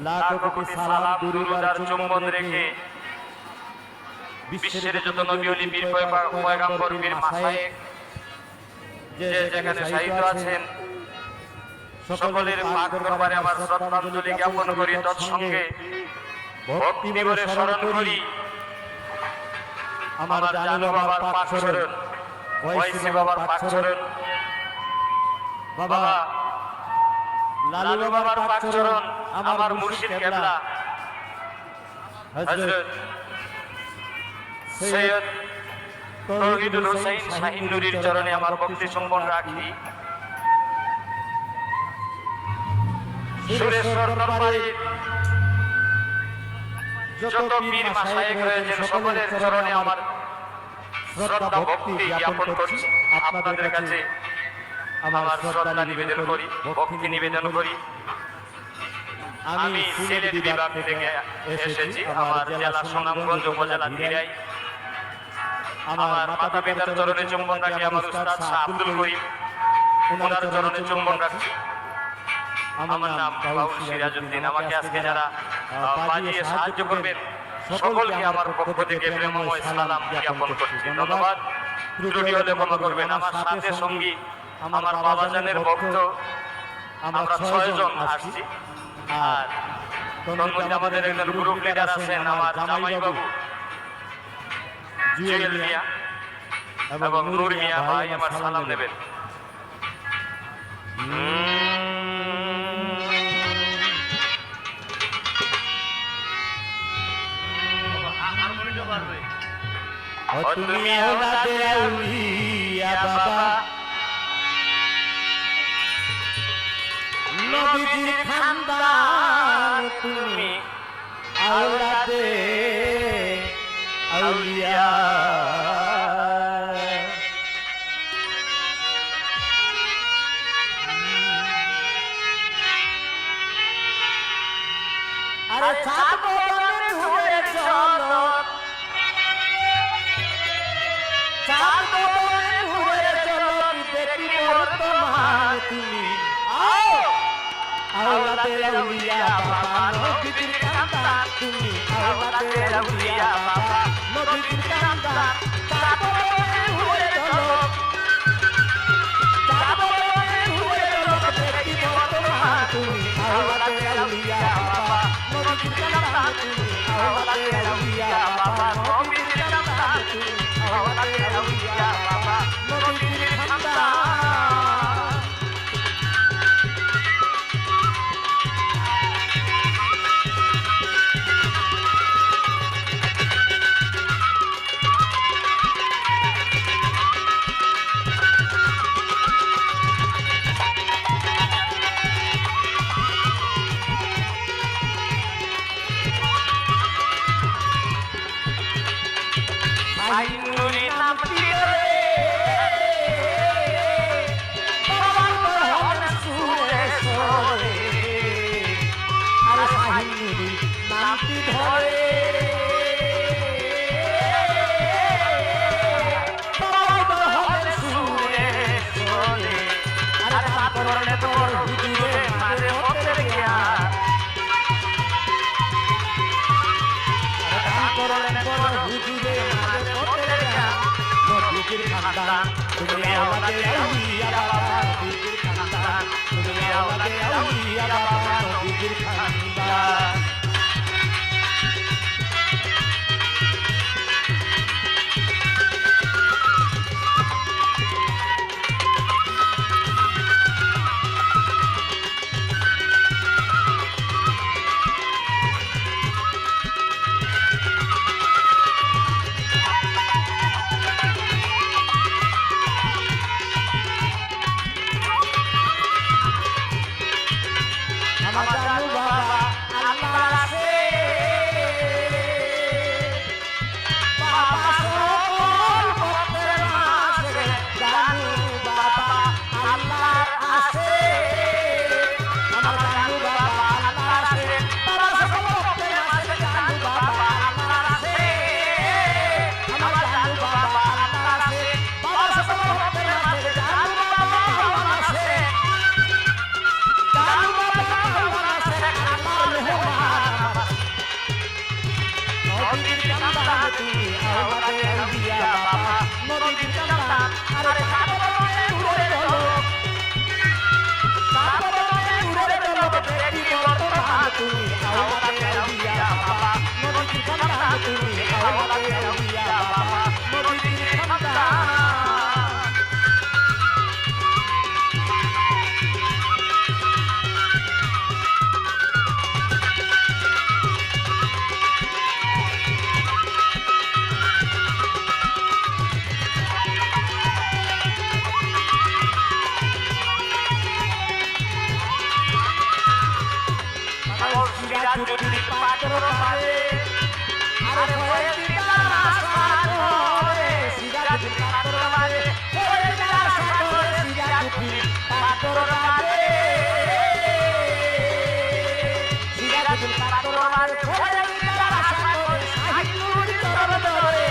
লাখো কোটি সালাম দুরুদার চুম্বন রেখে বিশ্বের যত নবী ওলি পীর পয়গম্বর পীর মাশায়েখ যে যেখানে শহীদ আছেন সকলের পাক দরবারে আমার শ্রদ্ধাঞ্জলি জ্ঞাপন করি, তৎসঙ্গে ভক্তি বিভরে স্মরণ করি আমার জানু বাবার পাক শরণ, ওয়াইসি বাবার পাক শরণ, বাবা লালু বাবার পাক শরণ, আমার মুর্শিদ কেবলা হযরত সৈয়দ তৌহিদুল হোসেন শাহীন নুরীর চরণে আমার ভক্তি সম্পন্ন রাখি। সুরেশ্বর দরবারে যত পীর মাশায়েখ রয়েছেন সকলের চরণে আমার শ্রদ্ধা ভক্তি জ্ঞাপন করছি। আপনাদের কাছে আমার শ্রদ্ধা নিবেদন করি, ভক্তি নিবেদন করি। আমি সিলেট বিভাগ থেকে এসেছি, আমার জেলা সুনামগঞ্জ উপজেলা ধীরাই। আমার মাতা পিতার চরণে চুম্বন রাখি, আমার উস্তাদ শাহ আব্দুল করিম ওনার চরণে চুম্বন রাখি। আমার নাম বাউল সিরাজউদ্দিন। আমাকে আজকে যারা বাজিয়ে সাহায্য করবেন সকলকে আমার পক্ষ থেকে প্রেমময় সালাম জ্ঞাপন করছি। ধন্যবাদ। ত্রুটি হলে ক্ষমা করবেন। আমার সাথে সঙ্গী আমার বাবাজানের ভক্ত আমরা 6 জন আসছি। আর তন্মধ্যে আমাদের একজন গ্রুপ লিডার আছেন আমার জামাই বাবু জুয়েল মিয়া এবং নূর মিয়া ভাই, আমার সালাম নেবেন। তুমি আওলাদে আউলিয়া বাবা, নবীজির খানদান তুমি আওলাদে আউলিয়া। আরে সাত বদনে ঘুরে চলো, সাত বদনে ঘুরে চলো, দেখি বর্তমান তুমি আওলাদে আউলিয়া বাবা, নবীজির খানদান তুমি আওলাদে আউলিয়া বাবা, নবীজির খানদান। সাত বদনে ঘুরে চলো, সাত বদনে ঘুরে চলো, দেখি বর্তমান তুমি আওলাদে আউলিয়া বাবা, নবীজির খানদান তুমি আওলাদে আউলিয়া বাবা, নবীজির খানদান তুমি আওলাদে আউলিয়া বাবা, নবীজির খানদান। শাহীন নুরী নামটি রে বাবার হন সুরে সরে, আর শাহীন নুরী নামটি ধরে বাবার হন সুরে সরে, আর তারপরে তোর হুজুরে মারে মতের জ্ঞান, আর তারপরে তোর হুজুরে মারে মতের জ্ঞান। নবীজির খানদান তুমি আওলাদে আউলিয়া বাবা, নবীজির খানদান তুমি আওলাদে আউলিয়া বাবা, নবীজির খানদান। আমার জানু বাবা আল্লাহ তুমি আওলাদে আউলিয়া বাবা নবীর সন্তান আরে সাগরে উড়ে চলো সাগরে উড়ে চলো দেখি বর্তমান তুমি আওলাদে আউলিয়া বাবা নবীর সন্তান তুমি আওলাদে আউলিয়া বাবা নবীর সন্তান যদি পাত্র পারে আরে হয়ে দিলা সাগরে সিরাজ পাত্র পারে হয়ে দিলা সাগরে সিরাজ পাত্র পারে সিরাজ পাত্র পারে হয়ে দিলা সাগরে সাহিনুর চরণ ধরে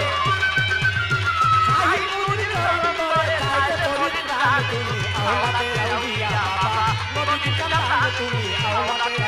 সাহিনুর চরণ ধরে সাইতে পবিত্র তুমি আওলাদে আউলিয়া বাবা নবীর সন্তান তুমি আওলাদে